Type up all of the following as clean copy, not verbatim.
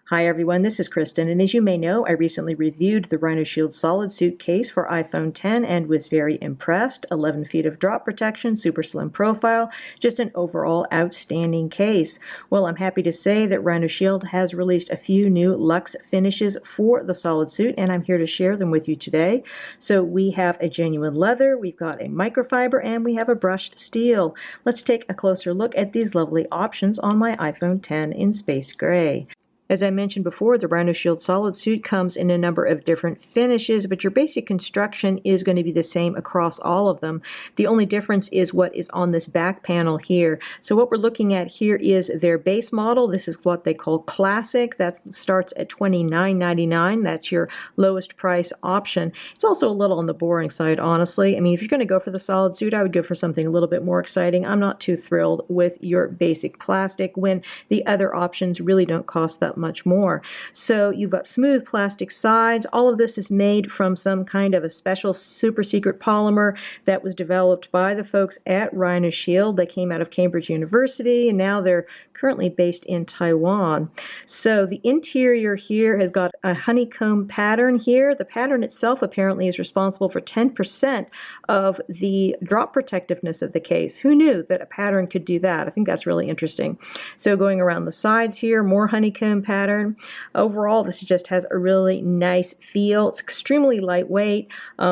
Hi everyone, this is Kristen, and as you may know, I recently reviewed the RhinoShield SolidSuit case for iPhone 10 and was very impressed. 11 feet of drop protection, super slim profile, just an overall outstanding case. Well, I'm happy to say that RhinoShield has released a few new luxe finishes for the SolidSuit, and I'm here to share them with you today. So we have a genuine leather, we've got a microfiber, and we have a brushed steel. Let's take a closer look at these lovely options on my iPhone 10 in space gray. As I mentioned before, the RhinoShield SolidSuit comes in a number of different finishes, but your basic construction is going to be the same across all of them. The only difference is what is on this back panel here. So what we're looking at here is their base model. This is what they call Classic. That starts at $29.99. That's your lowest price option. It's also a little on the boring side, honestly. I mean, if you're going to go for the SolidSuit, I would go for something a little bit more exciting. I'm not too thrilled with your basic plastic when the other options really don't cost that much more. So you've got smooth plastic sides. All of this is made from some kind of a special super secret polymer that was developed by the folks at RhinoShield. They came out of Cambridge University and now they're currently based in Taiwan. So the interior here has got a honeycomb pattern here. The pattern itself apparently is responsible for 10% of the drop protectiveness of the case. Who knew that a pattern could do that? I think that's really interesting. So going around the sides here, more honeycomb pattern. Overall, this just has a really nice feel. It's extremely lightweight.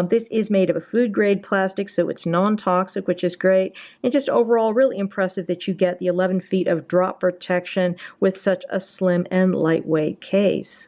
This is made of a food grade plastic, so it's non-toxic, which is great. And just overall, really impressive that you get the 11 feet of drop protection with such a slim and lightweight case.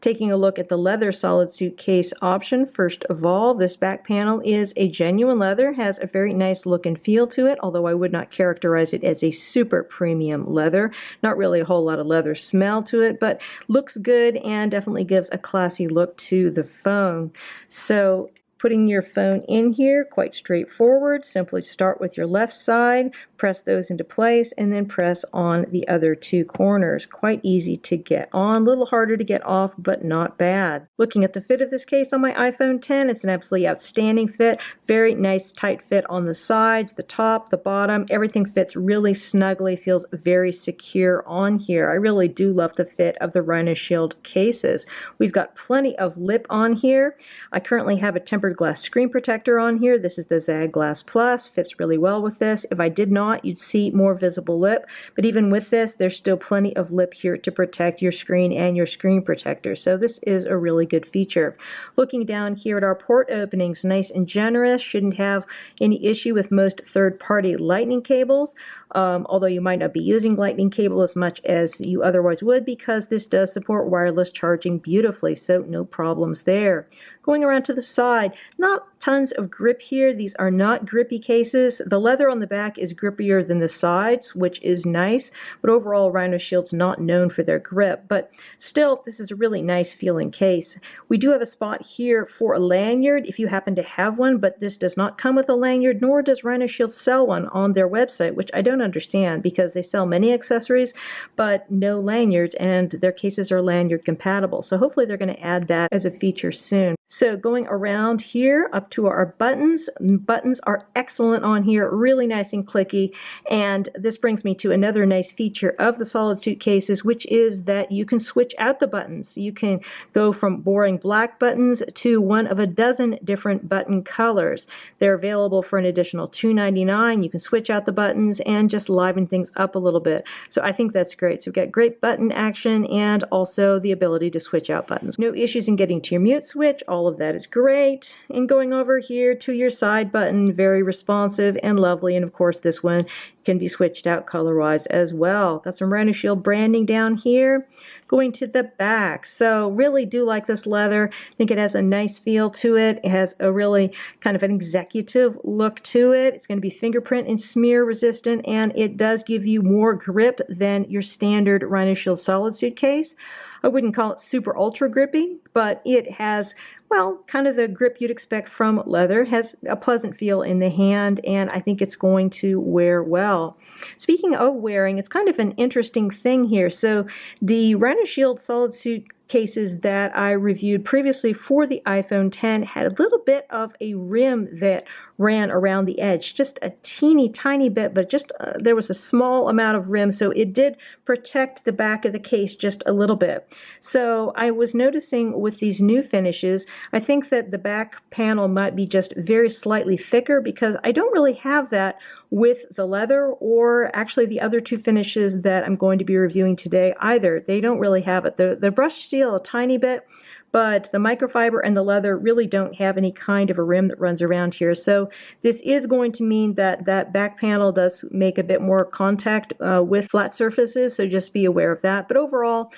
Taking a look at the leather SolidSuit case option, first of all, this back panel is a genuine leather, has a very nice look and feel to it, although I would not characterize it as a super premium leather. Not really a whole lot of leather smell to it, but looks good and definitely gives a classy look to the phone. So putting your phone in here, quite straightforward. Simply start with your left side, press those into place, and then press on the other two corners. Quite easy to get on, a little harder to get off, but not bad. Looking at the fit of this case on my iPhone 10, it's an absolutely outstanding fit. Very nice tight fit on the sides, the top, the bottom. Everything fits really snugly, feels very secure on here. I really do love the fit of the RhinoShield cases. We've got plenty of lip on here. I currently have a tempered glass screen protector on here. This is the Zag Glass Plus, fits really well with this. If I did not, you'd see more visible lip, but even with this, there's still plenty of lip here to protect your screen and your screen protector. So this is a really good feature. Looking down here at our port openings, nice and generous, shouldn't have any issue with most third-party lightning cables, although you might not be using lightning cable as much as you otherwise would because this does support wireless charging beautifully, so no problems there. Going around to the side, not tons of grip here. These are not grippy cases. The leather on the back is grippier than the sides, which is nice, but overall RhinoShield's not known for their grip, but still this is a really nice feeling case. We do have a spot here for a lanyard if you happen to have one, but this does not come with a lanyard, nor does RhinoShield sell one on their website, which I don't understand because they sell many accessories but no lanyards, and their cases are lanyard compatible. So hopefully they're going to add that as a feature soon. So going around here up to our buttons. Buttons are excellent on here, really nice and clicky. And this brings me to another nice feature of the SolidSuit cases, which is that you can switch out the buttons. You can go from boring black buttons to one of a dozen different button colors. They're available for an additional $2.99. You can switch out the buttons and just liven things up a little bit. So I think that's great. So we've got great button action and also the ability to switch out buttons. No issues in getting to your mute switch. All of that is great. And going over here to your side button, very responsive and lovely. And of course, this one can be switched out color-wise as well. Got some RhinoShield branding down here. Going to the back. So really do like this leather. I think it has a nice feel to it. It has a really kind of an executive look to it. It's going to be fingerprint and smear resistant, and it does give you more grip than your standard RhinoShield SolidSuit case. I wouldn't call it super ultra grippy, but it has, well, kind of the grip you'd expect from leather. It has a pleasant feel in the hand, and I think it's going to wear well. Speaking of wearing, it's kind of an interesting thing here. So the RhinoShield SolidSuit cases that I reviewed previously for the iPhone 10 had a little bit of a rim that ran around the edge, just a teeny tiny bit, but just there was a small amount of rim, so it did protect the back of the case just a little bit. So I was noticing with these new finishes, I think that the back panel might be just very slightly thicker, because I don't really have that with the leather, or actually the other two finishes that I'm going to be reviewing today either. They don't really have it. The brushed steel a tiny bit, but the microfiber and the leather really don't have any kind of a rim that runs around here. So this is going to mean that that back panel does make a bit more contact with flat surfaces, so just be aware of that. But overall,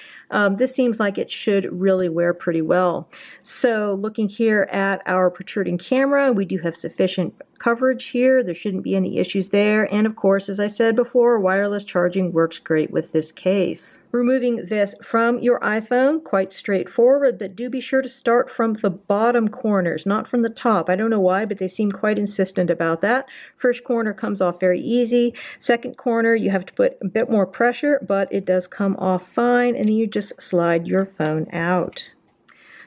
this seems like it should really wear pretty well. So looking here at our protruding camera, we do have sufficient coverage here. There shouldn't be any issues there. And of course, as I said before, wireless charging works great with this case. Removing this from your iPhone, quite straightforward, but do be sure to start from the bottom corners, not from the top. I don't know why, but they seem quite insistent about that. First corner comes off very easy. Second corner, you have to put a bit more pressure, but it does come off fine, and then you just slide your phone out.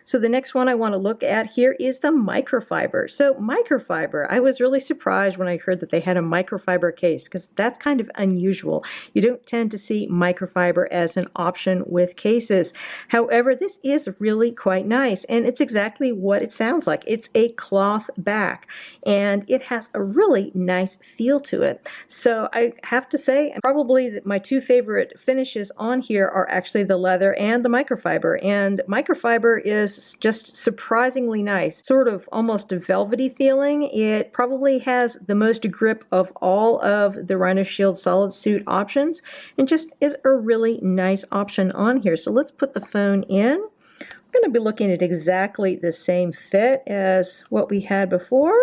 So the next one I want to look at here is the microfiber. So microfiber, I was really surprised when I heard that they had a microfiber case, because that's kind of unusual. You don't tend to see microfiber as an option with cases. However, this is really quite nice, and it's exactly what it sounds like. It's a cloth back, and it has a really nice feel to it. So I have to say, probably my two favorite finishes on here are actually the leather and the microfiber. And microfiber is just surprisingly nice, sort of almost a velvety feeling. It probably has the most grip of all of the RhinoShield SolidSuit options, and just is a really nice option on here. So let's put the phone in. We're going to be looking at exactly the same fit as what we had before.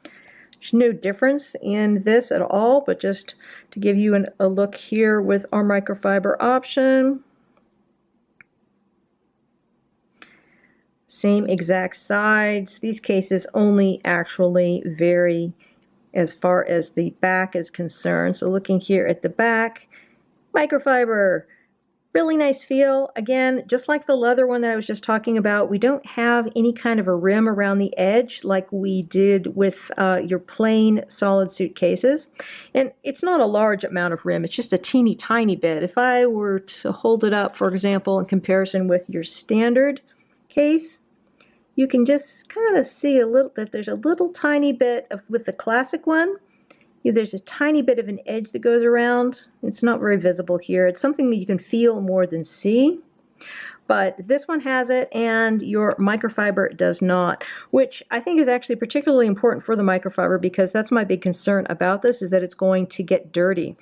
There's no difference in this at all, but just to give you a look here with our microfiber option. Same exact sides. These cases only actually vary as far as the back is concerned. So looking here at the back, microfiber, really nice feel. Again, just like the leather one that I was just talking about, we don't have any kind of a rim around the edge like we did with your plain SolidSuit cases. And it's not a large amount of rim, it's just a teeny tiny bit. If I were to hold it up, for example, in comparison with your standard case, you can just kind of see a little that there's a little tiny bit of, with the classic one, there's a tiny bit of an edge that goes around. It's not very visible here. It's something that you can feel more than see. But this one has it, and your microfiber does not, which I think is actually particularly important for the microfiber, because that's my big concern about this, is that it's going to get dirty.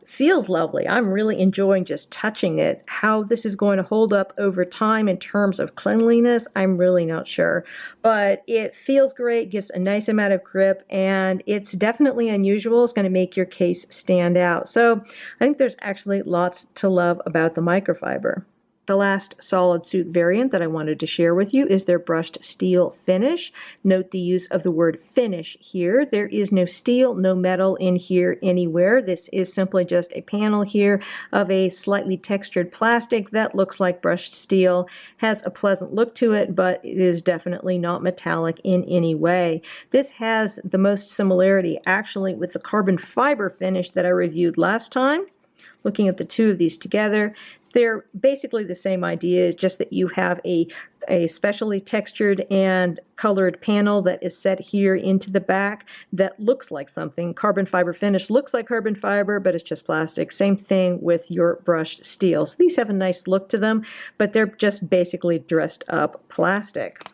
Feels lovely. I'm really enjoying just touching it. How this is going to hold up over time in terms of cleanliness, I'm really not sure. But it feels great, gives a nice amount of grip, and it's definitely unusual. It's going to make your case stand out. So I think there's actually lots to love about the microfiber. The last SolidSuit variant that I wanted to share with you is their brushed steel finish. Note the use of the word finish here. There is no steel, no metal in here anywhere. This is simply just a panel here of a slightly textured plastic that looks like brushed steel, has a pleasant look to it, but it is definitely not metallic in any way. This has the most similarity actually with the carbon fiber finish that I reviewed last time. Looking at the two of these together, they're basically the same idea, just that you have a specially textured and colored panel that is set here into the back that looks like something. Carbon fiber finish looks like carbon fiber, but it's just plastic. Same thing with your brushed steel. So these have a nice look to them, but they're just basically dressed up plastic.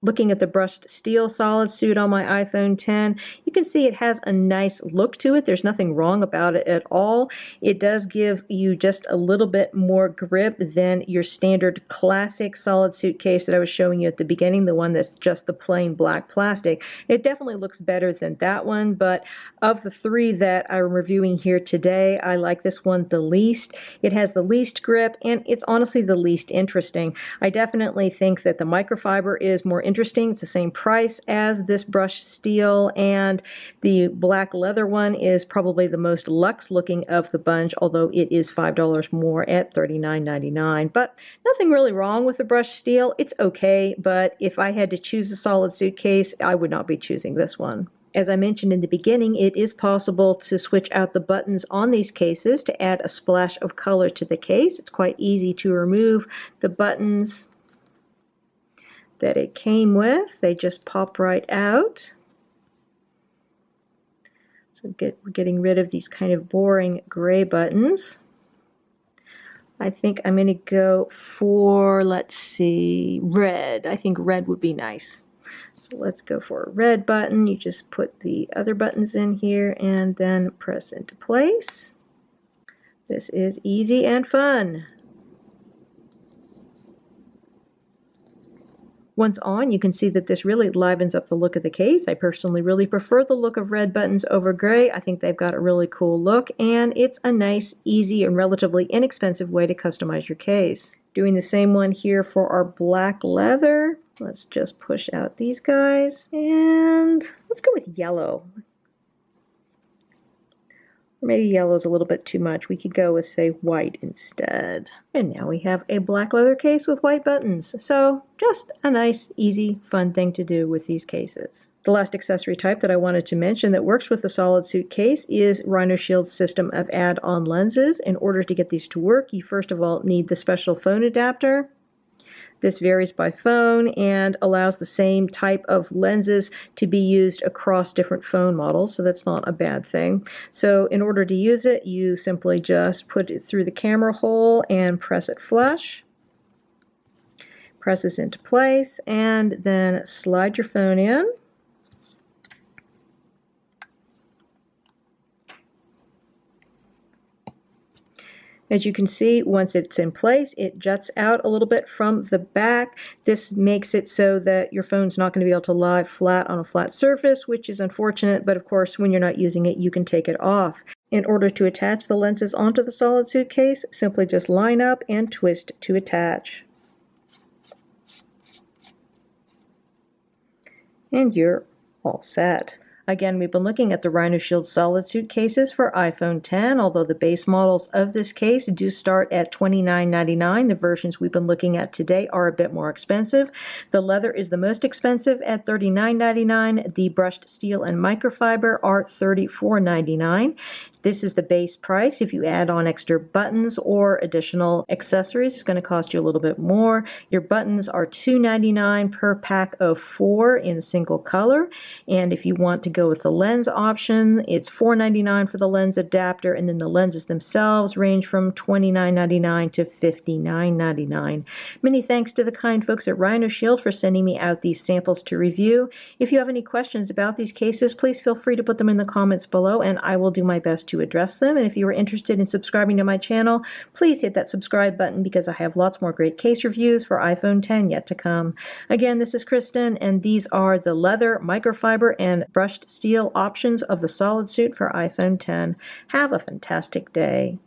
Looking at the brushed steel SolidSuit on my iPhone 10, you can see it has a nice look to it. There's nothing wrong about it at all. It does give you just a little bit more grip than your standard classic SolidSuit case that I was showing you at the beginning, the one that's just the plain black plastic. It definitely looks better than that one, but of the three that I'm reviewing here today, I like this one the least. It has the least grip, and it's honestly the least interesting. I definitely think that the microfiber is more interesting. It's the same price as this brushed steel, and the black leather one is probably the most luxe looking of the bunch, although it is $5 more at $39.99. But nothing really wrong with the brushed steel. It's okay, but if I had to choose a solid suitcase, I would not be choosing this one. As I mentioned in the beginning, it is possible to switch out the buttons on these cases to add a splash of color to the case. It's quite easy to remove the buttons that it came with. They just pop right out. So we're getting rid of these kind of boring gray buttons. I think I'm going to go for, let's see, red. I think red would be nice. So let's go for a red button. You just put the other buttons in here and then press into place. This is easy and fun. Once on, you can see that this really livens up the look of the case. I personally really prefer the look of red buttons over gray. I think they've got a really cool look, and it's a nice, easy, and relatively inexpensive way to customize your case. Doing the same one here for our black leather. Let's just push out these guys, and let's go with yellow. Or maybe yellow's a little bit too much. We could go with, say, white instead. And now we have a black leather case with white buttons. So just a nice, easy, fun thing to do with these cases. The last accessory type that I wanted to mention that works with the SolidSuit case is RhinoShield's system of add-on lenses. In order to get these to work, you first of all need the special phone adapter. This varies by phone and allows the same type of lenses to be used across different phone models, so that's not a bad thing. So in order to use it, you simply just put it through the camera hole and press it flush. Presses into place, and then slide your phone in. As you can see, once it's in place, it juts out a little bit from the back. This makes it so that your phone's not going to be able to lie flat on a flat surface, which is unfortunate, but of course, when you're not using it, you can take it off. In order to attach the lenses onto the SolidSuit case, simply just line up and twist to attach. And you're all set. Again, we've been looking at the RhinoShield SolidSuit cases for iPhone 10, although the base models of this case do start at $29.99. The versions we've been looking at today are a bit more expensive. The leather is the most expensive at $39.99. The brushed steel and microfiber are $34.99. This is the base price. If you add on extra buttons or additional accessories, it's going to cost you a little bit more. Your buttons are $2.99 per pack of 4 in a single color. And if you want to go with the lens option, it's $4.99 for the lens adapter, and then the lenses themselves range from $29.99 to $59.99. Many thanks to the kind folks at RhinoShield for sending me out these samples to review. If you have any questions about these cases, please feel free to put them in the comments below, and I will do my best to address them. And if you are interested in subscribing to my channel, please hit that subscribe button because I have lots more great case reviews for iPhone 10 yet to come. Again, this is Kristen, and these are the leather, microfiber, and brushed steel options of the SolidSuit for iPhone 10. Have a fantastic day.